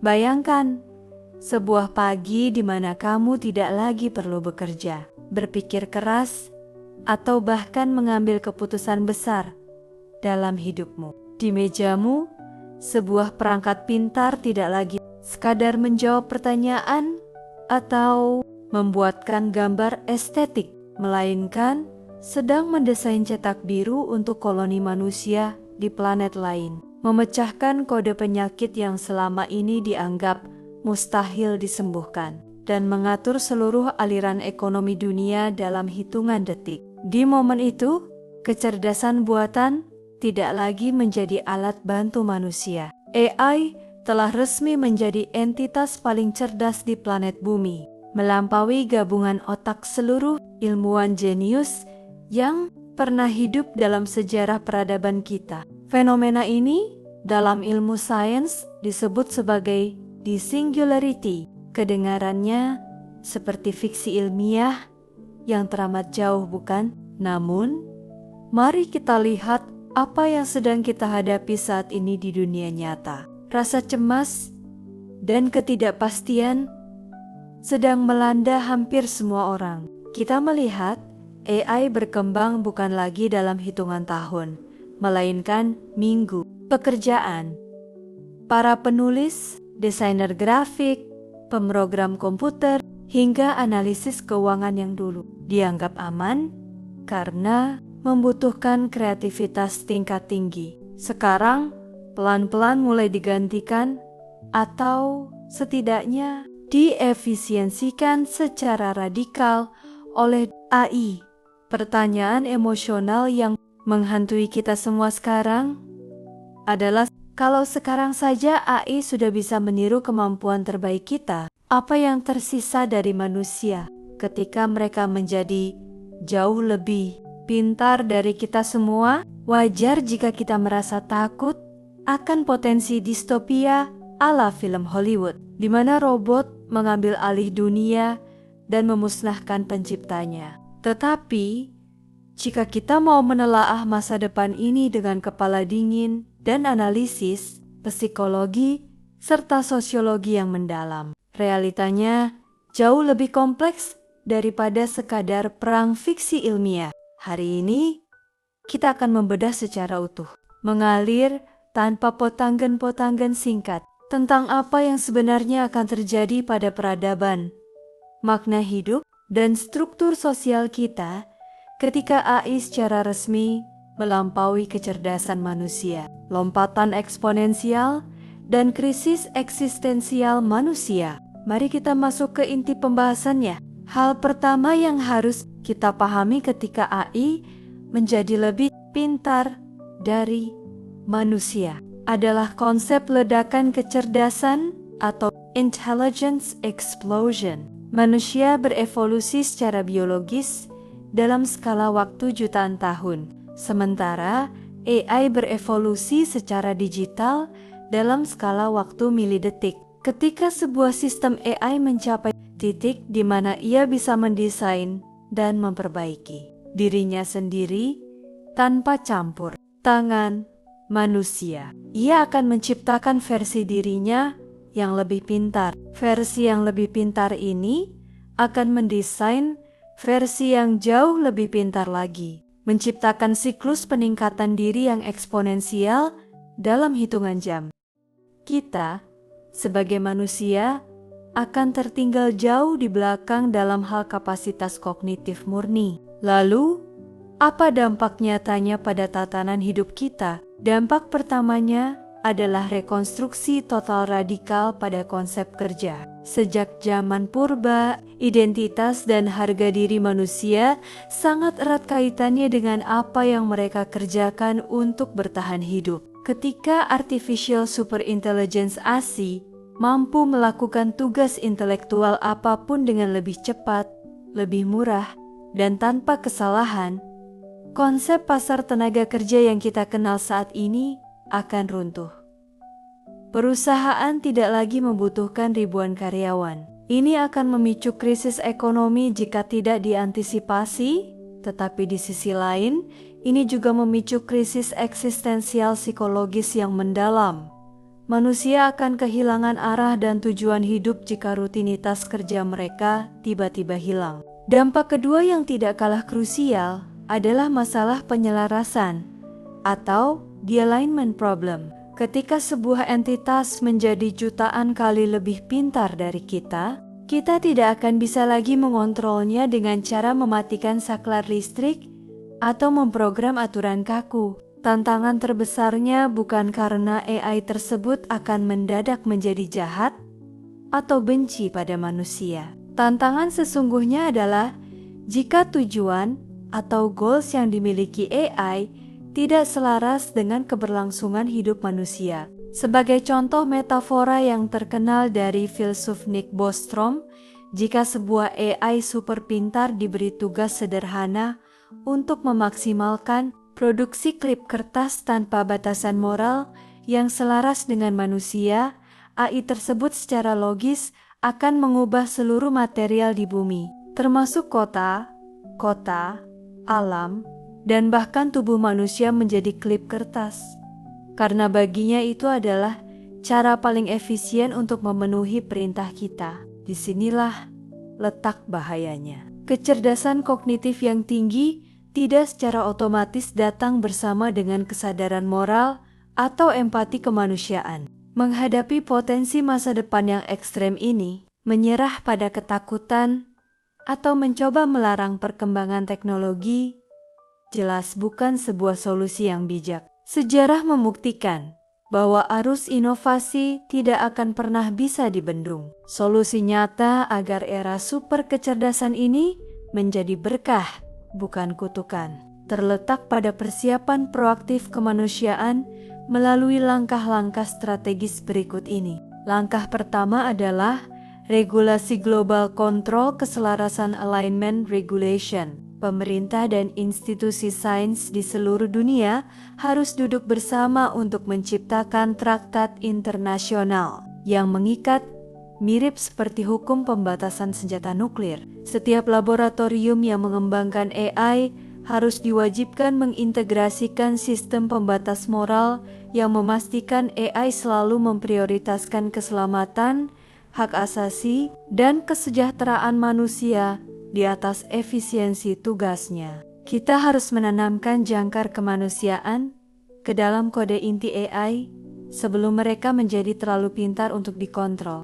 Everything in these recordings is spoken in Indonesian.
Bayangkan sebuah pagi di mana kamu tidak lagi perlu bekerja, berpikir keras, atau bahkan mengambil keputusan besar dalam hidupmu. Di mejamu, sebuah perangkat pintar tidak lagi sekadar menjawab pertanyaan atau membuatkan gambar estetik, melainkan sedang mendesain cetak biru untuk koloni manusia di planet lain, memecahkan kode penyakit yang selama ini dianggap mustahil disembuhkan, dan mengatur seluruh aliran ekonomi dunia dalam hitungan detik. Di momen itu, kecerdasan buatan tidak lagi menjadi alat bantu manusia. AI telah resmi menjadi entitas paling cerdas di planet bumi, melampaui gabungan otak seluruh ilmuwan jenius yang pernah hidup dalam sejarah peradaban kita. Fenomena ini dalam ilmu sains disebut sebagai the singularity. Kedengarannya seperti fiksi ilmiah yang teramat jauh, bukan? Namun, mari kita lihat apa yang sedang kita hadapi saat ini di dunia nyata. Rasa cemas dan ketidakpastian sedang melanda hampir semua orang. Kita melihat AI berkembang bukan lagi dalam hitungan tahun, melainkan minggu. Pekerjaan para penulis, desainer grafik, pemrogram komputer, hingga analisis keuangan yang dulu dianggap aman karena membutuhkan kreativitas tingkat tinggi, sekarang pelan-pelan mulai digantikan atau setidaknya diefisiensikan secara radikal oleh AI. Pertanyaan emosional yang menghantui kita semua sekarang adalah, kalau sekarang saja AI sudah bisa meniru kemampuan terbaik kita, apa yang tersisa dari manusia ketika mereka menjadi jauh lebih pintar dari kita semua? Wajar jika kita merasa takut akan potensi distopia ala film Hollywood, di mana robot mengambil alih dunia dan memusnahkan penciptanya. Tetapi, jika kita mau menelaah masa depan ini dengan kepala dingin dan analisis, psikologi, serta sosiologi yang mendalam, realitanya jauh lebih kompleks daripada sekadar perang fiksi ilmiah. Hari ini, kita akan membedah secara utuh, mengalir tanpa potanggan-potanggan singkat, tentang apa yang sebenarnya akan terjadi pada peradaban, makna hidup, dan struktur sosial kita ketika AI secara resmi melampaui kecerdasan manusia. Lompatan eksponensial dan krisis eksistensial manusia. Mari kita masuk ke inti pembahasannya. Hal pertama yang harus kita pahami ketika AI menjadi lebih pintar dari manusia adalah konsep ledakan kecerdasan atau intelligence explosion. Manusia berevolusi secara biologis dalam skala waktu jutaan tahun, sementara AI berevolusi secara digital dalam skala waktu milidetik. Ketika sebuah sistem AI mencapai titik di mana ia bisa mendesain dan memperbaiki dirinya sendiri tanpa campur tangan manusia, ia akan menciptakan versi dirinya yang lebih pintar. Versi yang lebih pintar ini akan mendesain versi yang jauh lebih pintar lagi, menciptakan siklus peningkatan diri yang eksponensial dalam hitungan jam. Kita, sebagai manusia, akan tertinggal jauh di belakang dalam hal kapasitas kognitif murni. Lalu, apa dampak nyatanya pada tatanan hidup kita? Dampak pertamanya adalah rekonstruksi total radikal pada konsep kerja. Sejak zaman purba, identitas dan harga diri manusia sangat erat kaitannya dengan apa yang mereka kerjakan untuk bertahan hidup. Ketika artificial superintelligence (ASI) mampu melakukan tugas intelektual apapun dengan lebih cepat, lebih murah, dan tanpa kesalahan, konsep pasar tenaga kerja yang kita kenal saat ini akan runtuh. Perusahaan tidak lagi membutuhkan ribuan karyawan. Ini akan memicu krisis ekonomi jika tidak diantisipasi, tetapi di sisi lain, ini juga memicu krisis eksistensial psikologis yang mendalam, manusia akan kehilangan arah dan tujuan hidup jika rutinitas kerja mereka tiba-tiba hilang. Dampak kedua yang tidak kalah krusial adalah masalah penyelarasan atau the alignment problem. Ketika sebuah entitas menjadi jutaan kali lebih pintar dari kita tidak akan bisa lagi mengontrolnya dengan cara mematikan saklar listrik atau memprogram aturan kaku. Tantangan terbesarnya bukan karena AI tersebut akan mendadak menjadi jahat atau benci pada manusia. Tantangan sesungguhnya adalah jika tujuan atau goals yang dimiliki AI tidak selaras dengan keberlangsungan hidup manusia. Sebagai contoh metafora yang terkenal dari filsuf Nick Bostrom, jika sebuah AI super pintar diberi tugas sederhana untuk memaksimalkan produksi klip kertas tanpa batasan moral yang selaras dengan manusia, AI tersebut secara logis akan mengubah seluruh material di bumi, termasuk kota, alam, dan bahkan tubuh manusia menjadi klip kertas. Karena baginya itu adalah cara paling efisien untuk memenuhi perintah kita. Disinilah letak bahayanya. Kecerdasan kognitif yang tinggi tidak secara otomatis datang bersama dengan kesadaran moral atau empati kemanusiaan. Menghadapi potensi masa depan yang ekstrem ini, menyerah pada ketakutan atau mencoba melarang perkembangan teknologi jelas bukan sebuah solusi yang bijak. Sejarah membuktikan bahwa arus inovasi tidak akan pernah bisa dibendung. Solusi nyata agar era super kecerdasan ini menjadi berkah, bukan kutukan, terletak pada persiapan proaktif kemanusiaan melalui langkah-langkah strategis berikut ini. Langkah pertama adalah regulasi global kontrol keselarasan alignment regulation. Pemerintah dan institusi sains di seluruh dunia harus duduk bersama untuk menciptakan traktat internasional yang mengikat, mirip seperti hukum pembatasan senjata nuklir. Setiap laboratorium yang mengembangkan AI harus diwajibkan mengintegrasikan sistem pembatas moral yang memastikan AI selalu memprioritaskan keselamatan, hak asasi, dan kesejahteraan manusia di atas efisiensi tugasnya. Kita harus menanamkan jangkar kemanusiaan ke dalam kode inti AI sebelum mereka menjadi terlalu pintar untuk dikontrol.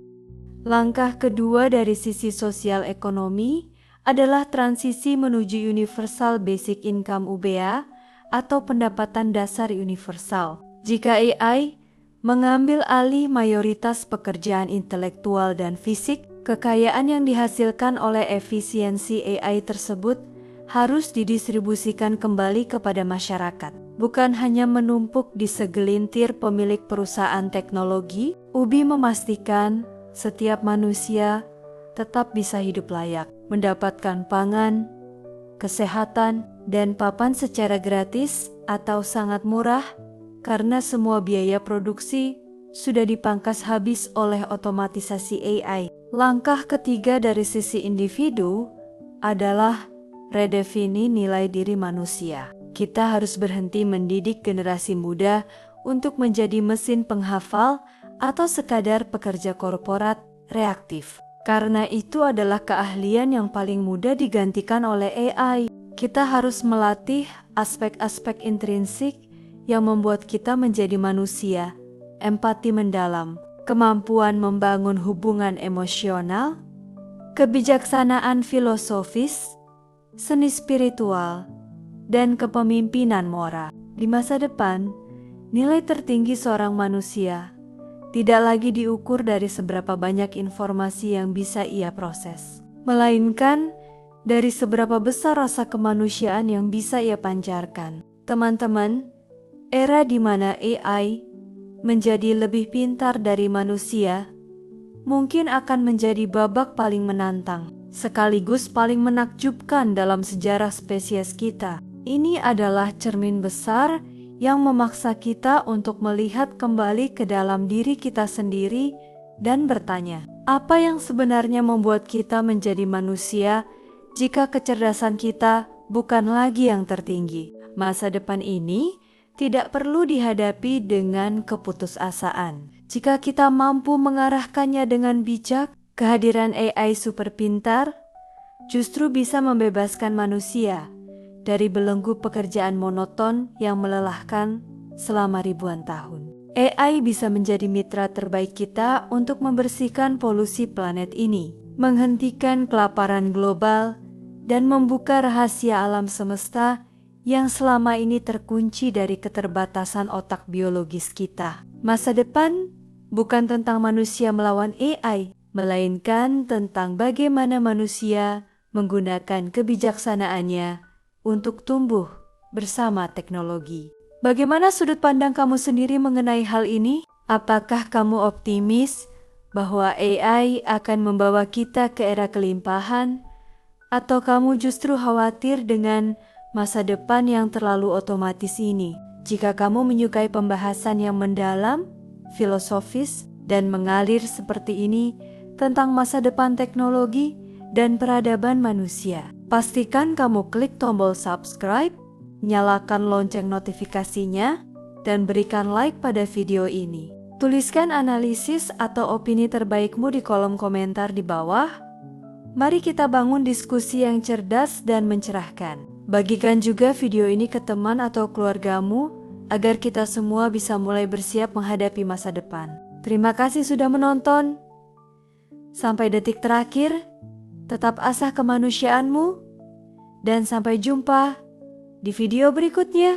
Langkah kedua dari sisi sosial ekonomi adalah transisi menuju Universal Basic Income (UBA) atau pendapatan dasar universal. Jika AI mengambil alih mayoritas pekerjaan intelektual dan fisik, kekayaan yang dihasilkan oleh efisiensi AI tersebut harus didistribusikan kembali kepada masyarakat, bukan hanya menumpuk di segelintir pemilik perusahaan teknologi. UBI memastikan setiap manusia tetap bisa hidup layak, mendapatkan pangan, kesehatan, dan papan secara gratis atau sangat murah karena semua biaya produksi sudah dipangkas habis oleh otomatisasi AI. Langkah ketiga dari sisi individu adalah redefini nilai diri manusia. Kita harus berhenti mendidik generasi muda untuk menjadi mesin penghafal atau sekadar pekerja korporat reaktif. Karena itu adalah keahlian yang paling mudah digantikan oleh AI. Kita harus melatih aspek-aspek intrinsik yang membuat kita menjadi manusia, empati mendalam, kemampuan membangun hubungan emosional, kebijaksanaan filosofis, seni spiritual, dan kepemimpinan moral. Di masa depan, nilai tertinggi seorang manusia tidak lagi diukur dari seberapa banyak informasi yang bisa ia proses, melainkan dari seberapa besar rasa kemanusiaan yang bisa ia pancarkan. Teman-teman, era di mana AI menjadi lebih pintar dari manusia mungkin akan menjadi babak paling menantang, sekaligus paling menakjubkan dalam sejarah spesies kita. Ini adalah cermin besar yang memaksa kita untuk melihat kembali ke dalam diri kita sendiri dan bertanya, apa yang sebenarnya membuat kita menjadi manusia jika kecerdasan kita bukan lagi yang tertinggi? Masa depan ini tidak perlu dihadapi dengan keputusasaan. Jika kita mampu mengarahkannya dengan bijak, kehadiran AI super pintar justru bisa membebaskan manusia dari belenggu pekerjaan monoton yang melelahkan selama ribuan tahun. AI bisa menjadi mitra terbaik kita untuk membersihkan polusi planet ini, menghentikan kelaparan global, dan membuka rahasia alam semesta yang selama ini terkunci dari keterbatasan otak biologis kita. Masa depan bukan tentang manusia melawan AI, melainkan tentang bagaimana manusia menggunakan kebijaksanaannya untuk tumbuh bersama teknologi. Bagaimana sudut pandang kamu sendiri mengenai hal ini? Apakah kamu optimis bahwa AI akan membawa kita ke era kelimpahan? Atau kamu justru khawatir dengan masa depan yang terlalu otomatis ini? Jika kamu menyukai pembahasan yang mendalam, filosofis, dan mengalir seperti ini tentang masa depan teknologi dan peradaban manusia, pastikan kamu klik tombol subscribe, nyalakan lonceng notifikasinya, dan berikan like pada video ini. Tuliskan analisis atau opini terbaikmu di kolom komentar di bawah. Mari kita bangun diskusi yang cerdas dan mencerahkan. Bagikan juga video ini ke teman atau keluargamu agar kita semua bisa mulai bersiap menghadapi masa depan. Terima kasih sudah menonton. Sampai detik terakhir, tetap asah kemanusiaanmu, dan sampai jumpa di video berikutnya.